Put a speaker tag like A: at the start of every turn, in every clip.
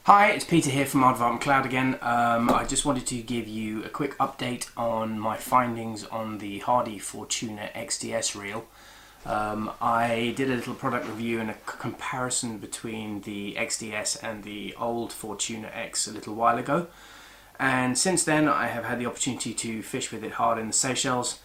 A: Hi, it's Peter here from Aardvark McLeod again. I just wanted to give you a quick update on my findings on the Hardy Fortuna XDS reel. I did a little product review and a comparison between the XDS and the old Fortuna X a little while ago, and since then I have had the opportunity to fish with it hard in the Seychelles,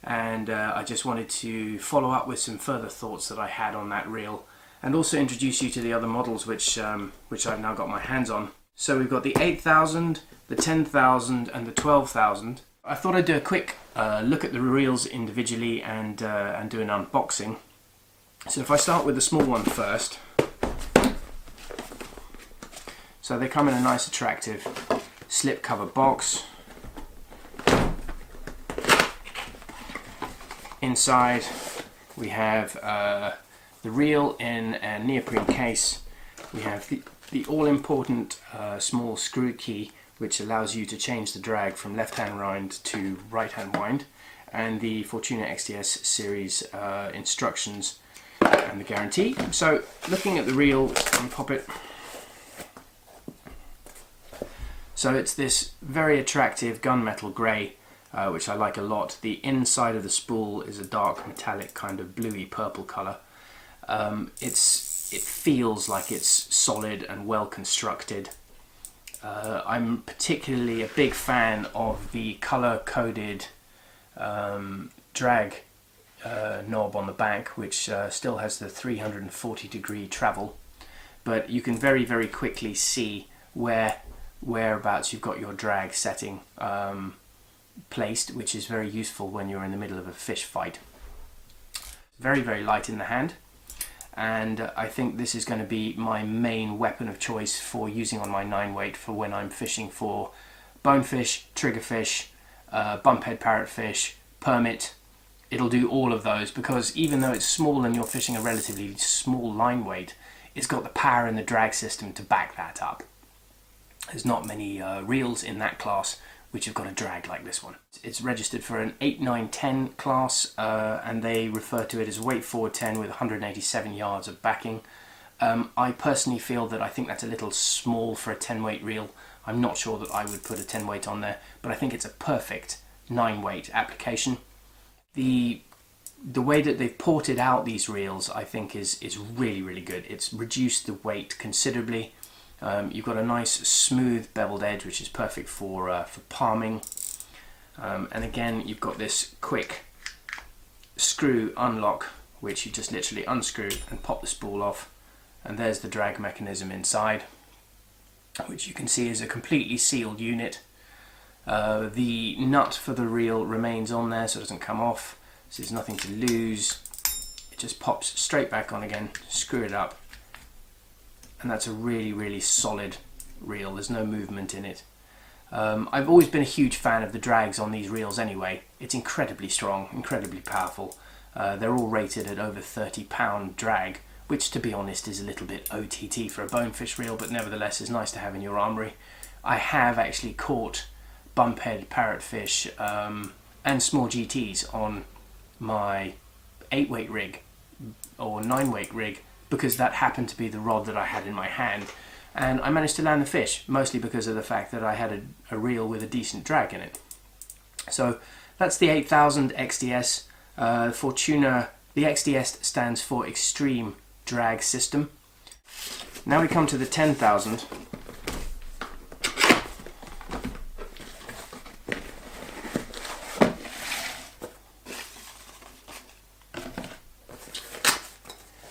A: and I just wanted to follow up with some further thoughts that I had on that reel, and also introduce you to the other models which I've now got my hands on. So we've got the 8000, the 10,000 and the 12,000. I thought I'd do a quick look at the reels individually and do an unboxing. So if I start with the small one first. So they come in a nice attractive slip cover box. Inside we have the reel in a neoprene case. We have the all-important small screw key, which allows you to change the drag from left-hand wind to right-hand wind, and the Fortuna XDS series instructions and the guarantee. So looking at the reel, unpop it. So it's this very attractive gunmetal grey, which I like a lot. The inside of the spool is a dark metallic kind of bluey purple colour. It feels like it's solid and well constructed. I'm particularly a big fan of the colour coded drag knob on the back, which still has the 340 degree travel, but you can very quickly see whereabouts you've got your drag setting placed, which is very useful when you're in the middle of a fish fight. Very light in the hand, and I think this is going to be my main weapon of choice for using on my 9-weight for when I'm fishing for bonefish, triggerfish, bumphead parrotfish, permit. It'll do all of those, because even though it's small and you're fishing a relatively small line weight, it's got the power in the drag system to back that up. There's not many reels in that class which have got a drag like this one. It's registered for an 8, 9, 10 class, and they refer to it as weight forward 10 with 187 yards of backing. I personally feel that I think that's a little small for a 10-weight reel. I'm not sure that I would put a 10-weight on there, but I think it's a perfect 9-weight application. The way that they've ported out these reels, I think is really good. It's reduced the weight considerably. You've got a nice smooth beveled edge, which is perfect for palming, and again you've got this quick screw unlock, which you just literally unscrew and pop the spool off, and there's the drag mechanism inside, which you can see is a completely sealed unit. The nut for the reel remains on there, so it doesn't come off, so there's nothing to lose. It just pops straight back on again, screw it up, and that's a really solid reel. There's no movement in it. I've always been a huge fan of the drags on these reels anyway. It's incredibly strong, incredibly powerful. They're all rated at over 30-pound drag, which to be honest is a little bit OTT for a bonefish reel, but nevertheless is nice to have in your armoury. I have actually caught bumphead parrotfish and small GTs on my 8-weight rig or 9-weight rig, because that happened to be the rod that I had in my hand, and I managed to land the fish, mostly because of the fact that I had a reel with a decent drag in it. So that's the 8000 XDS. Fortuna, the XDS stands for Extreme Drag System. Now we come to the 10,000.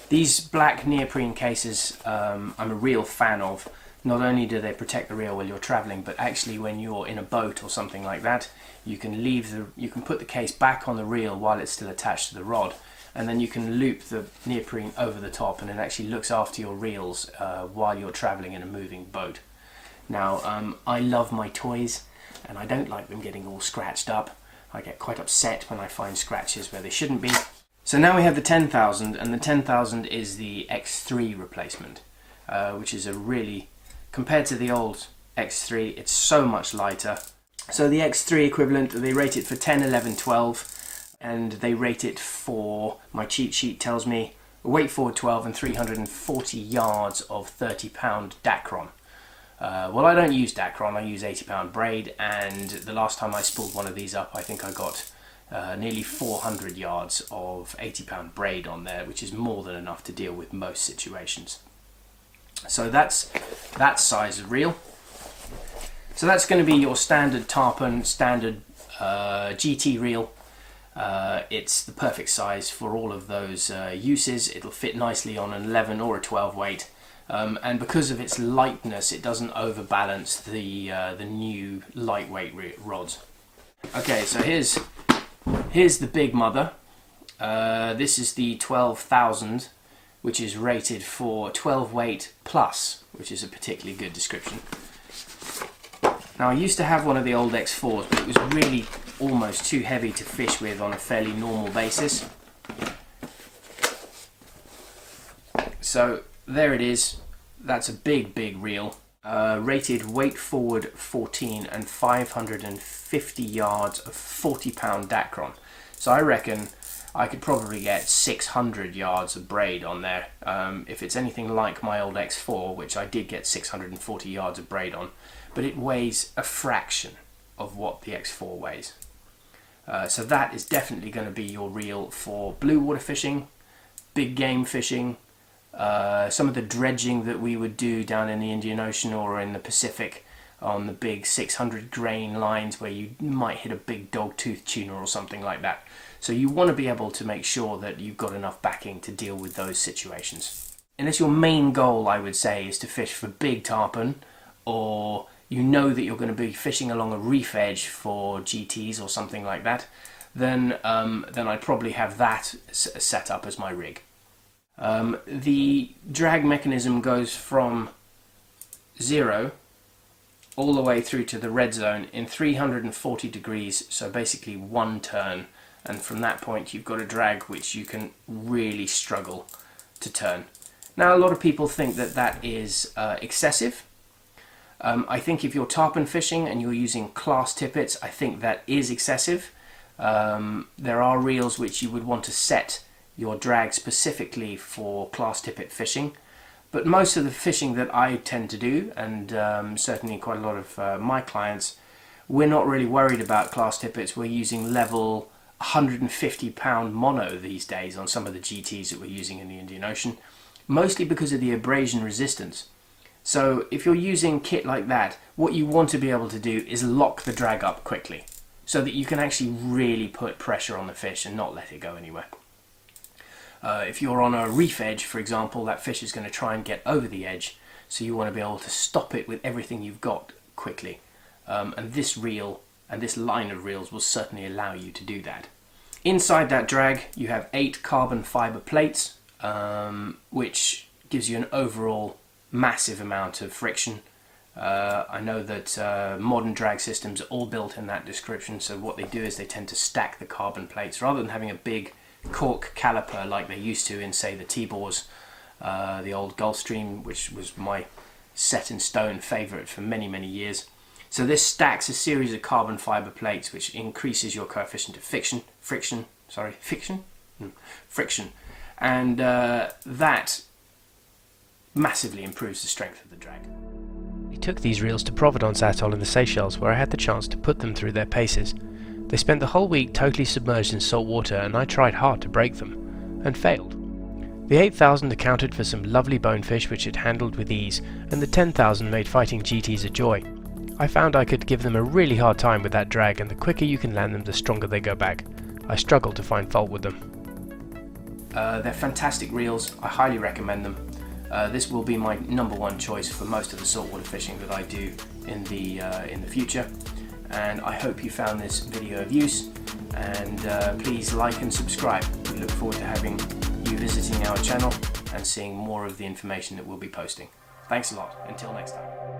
A: These black neoprene cases I'm a real fan of. Not only do they protect the reel while you're traveling, but actually when you're in a boat or something like that, you can put the case back on the reel while it's still attached to the rod, and then you can loop the neoprene over the top, and it actually looks after your reels while you're traveling in a moving boat. Now I love my toys, and I don't like them getting all scratched up. I get quite upset when I find scratches where they shouldn't be. So now we have the 10,000, and the 10,000 is the X3 replacement, which is a really, compared to the old X3, it's so much lighter. So the X3 equivalent, they rate it for 10, 11, 12, and they rate it for, my cheat sheet tells me, weight forward 12 and 340 yards of 30-pound Dacron. Well, I don't use Dacron, I use 80-pound braid, and the last time I spooled one of these up, I think I got nearly 400 yards of 80-pound braid on there, which is more than enough to deal with most situations. So that's that size of reel. So that's going to be your standard tarpon, standard GT reel. It's the perfect size for all of those uses. It'll fit nicely on an 11 or a 12 weight. And because of its lightness, it doesn't overbalance the new lightweight rods. Okay, so here's the big mother. This is the 12,000, which is rated for 12 weight plus, which is a particularly good description. Now, I used to have one of the old X4s, but it was really almost too heavy to fish with on a fairly normal basis. So there it is. That's a big reel. Rated weight forward 14 and 550 yards of 40-pound Dacron. So I reckon I could probably get 600 yards of braid on there. If it's anything like my old X4, which I did get 640 yards of braid on, but it weighs a fraction of what the X4 weighs. So that is definitely going to be your reel for blue water fishing, big game fishing, some of the dredging that we would do down in the Indian Ocean or in the Pacific on the big 600 grain lines where you might hit a big dogtooth tuna or something like that. So you want to be able to make sure that you've got enough backing to deal with those situations. Unless your main goal, I would say, is to fish for big tarpon, or you know that you're going to be fishing along a reef edge for GTs or something like that, then I'd probably have that set up as my rig. The drag mechanism goes from 0 all the way through to the red zone in 340 degrees, so basically one turn, and from that point you've got a drag which you can really struggle to turn. Now, a lot of people think that that is excessive. I think if you're tarpon fishing and you're using class tippets, I think that is excessive. There are reels which you would want to set your drag specifically for class tippet fishing, but most of the fishing that I tend to do, and certainly quite a lot of my clients, we're not really worried about class tippets. We're using level 150-pound mono these days on some of the GTs that we're using in the Indian Ocean, mostly because of the abrasion resistance. So if you're using kit like that, what you want to be able to do is lock the drag up quickly so that you can actually really put pressure on the fish and not let it go anywhere. If you're on a reef edge, for example, that fish is going to try and get over the edge, so you want to be able to stop it with everything you've got quickly. And this reel and this line of reels will certainly allow you to do that. Inside that drag you have 8 carbon fibre plates, which gives you an overall massive amount of friction. I know that modern drag systems are all built in that description, so what they do is they tend to stack the carbon plates rather than having a big cork caliper like they used to in, say, the T-bores, the old Gulfstream, which was my set in stone favourite for many years. So this stacks a series of carbon fibre plates which increases your coefficient of friction, and that massively improves the strength of the drag. We took these reels to Providence Atoll in the Seychelles, where I had the chance to put them through their paces. They spent the whole week totally submerged in salt water, and I tried hard to break them, and failed. The 8,000 accounted for some lovely bonefish which it handled with ease, and the 10,000 made fighting GTs a joy. I found I could give them a really hard time with that drag, and the quicker you can land them, the stronger they go back. I struggled to find fault with them. They're fantastic reels, I highly recommend them. This will be my #1 choice for most of the saltwater fishing that I do in the future. And I hope you found this video of use, and please like and subscribe. We look forward to having you visiting our channel and seeing more of the information that we'll be posting. Thanks a lot. Until next time.